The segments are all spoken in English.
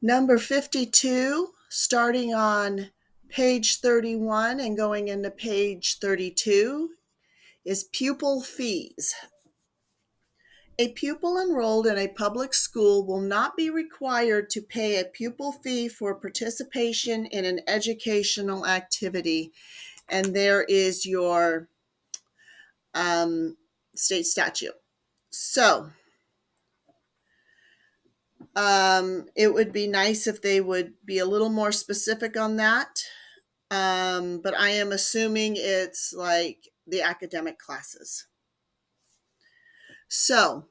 Number 52, starting on page 31 and going into page 32, is pupil fees. A pupil enrolled in a public school will not be required to pay a pupil fee for participation in an educational activity. And there is your state statute. So it would be nice if they would be a little more specific on that. But I am assuming it's like the academic classes. So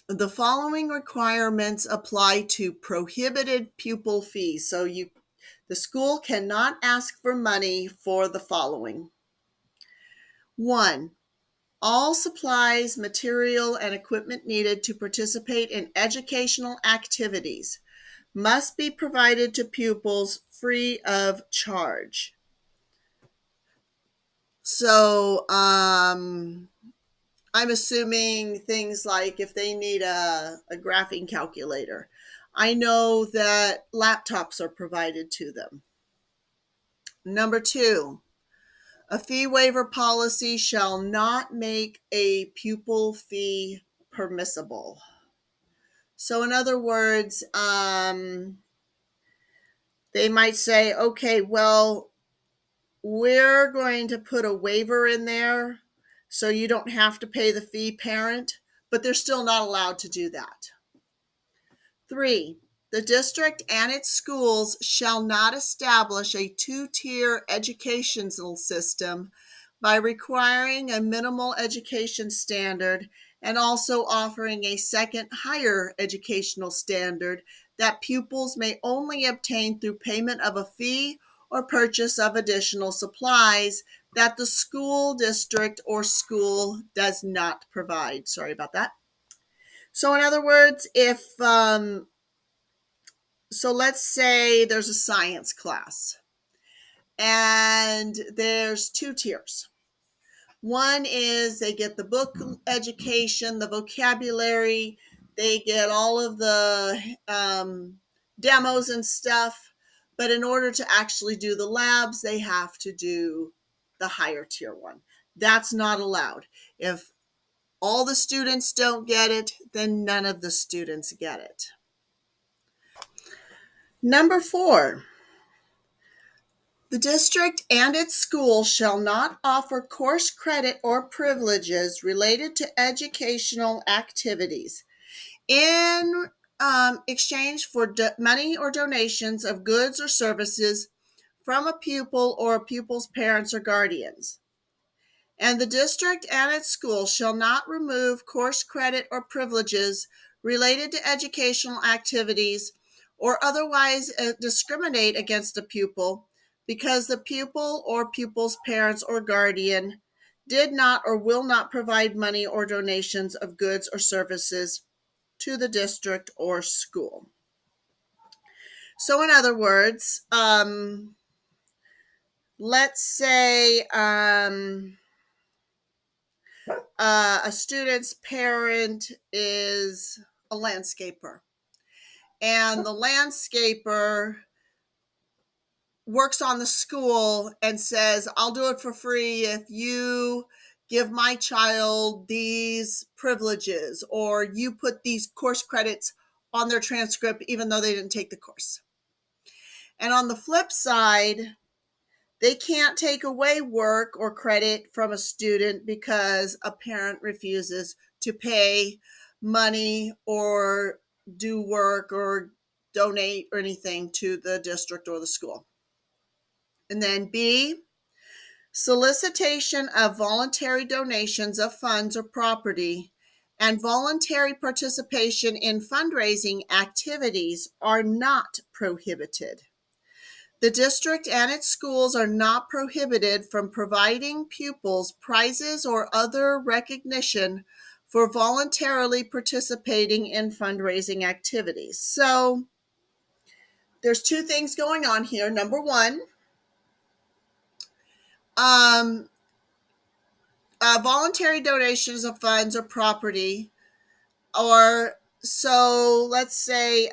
the following requirements apply to prohibited pupil fees. So the school cannot ask for money for the following. 1. All supplies, material, and equipment needed to participate in educational activities must be provided to pupils free of charge. So, I'm assuming things like if they need a graphing calculator. I know that laptops are provided to them. Number 2, a fee waiver policy shall not make a pupil fee permissible. So, in other words, they might say, okay, well, we're going to put a waiver in there so you don't have to pay the fee, parent, but they're still not allowed to do that. 3, the district and its schools shall not establish a two-tier educational system by requiring a minimal education standard and also offering a second higher educational standard that pupils may only obtain through payment of a fee or purchase of additional supplies that the school district or school does not provide. Sorry about that. So in other words, so let's say there's a science class and there's two tiers. One is they get the book education, the vocabulary, they get all of the demos and stuff. But in order to actually do the labs, they have to do the higher tier one. That's not allowed. If all the students don't get it, then none of the students get it. Number 4, the district and its school shall not offer course credit or privileges related to educational activities in exchange for money or donations of goods or services from a pupil or a pupil's parents or guardians. And the district and its school shall not remove course credit or privileges related to educational activities or otherwise discriminate against a pupil because the pupil or pupil's parents or guardian did not or will not provide money or donations of goods or services to the district or school. So, in other words, let's say a student's parent is a landscaper, and the landscaper works on the school and says, I'll do it for free if you give my child these privileges or you put these course credits on their transcript even though they didn't take the course. And on the flip side, they can't take away work or credit from a student because a parent refuses to pay money or do work or donate or anything to the district or the school. And then B, solicitation of voluntary donations of funds or property and voluntary participation in fundraising activities are not prohibited. The district and its schools are not prohibited from providing pupils prizes or other recognition for voluntarily participating in fundraising activities. So there's two things going on here. Number 1, voluntary donations of funds or property or So let's say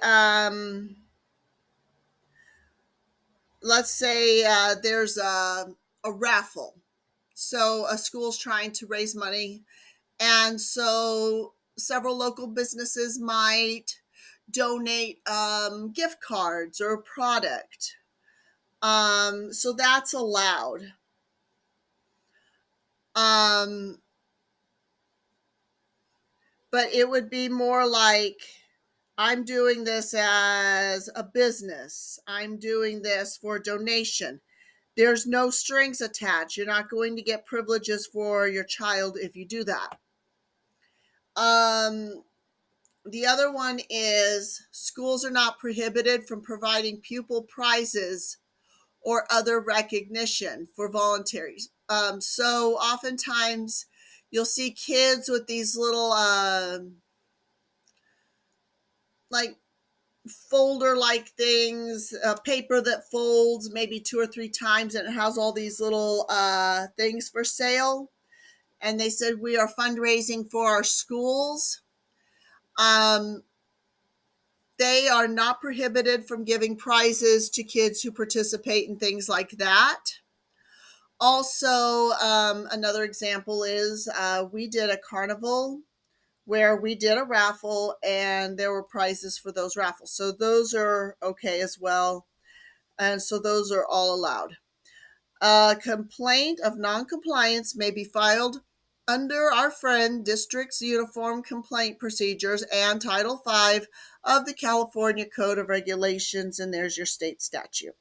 there's a raffle. So a school's trying to raise money, and so several local businesses might donate gift cards or a product. So that's allowed. Um, but it would be more like, I'm doing this as a business. I'm doing this for donation. There's no strings attached. You're not going to get privileges for your child if you do that. Um, the other one is schools are not prohibited from providing pupil prizes or other recognition for volunteers. So oftentimes you'll see kids with these little like folder like things, paper that folds maybe 2 or 3 times, and it has all these little things for sale. And they said, we are fundraising for our schools. Um, they are not prohibited from giving prizes to kids who participate in things like that. Also, another example is we did a carnival where we did a raffle and there were prizes for those raffles. So those are okay as well. And so those are all allowed. A complaint of noncompliance may be filed under our friend district's uniform complaint procedures and Title V of the California Code of Regulations, and there's your state statute.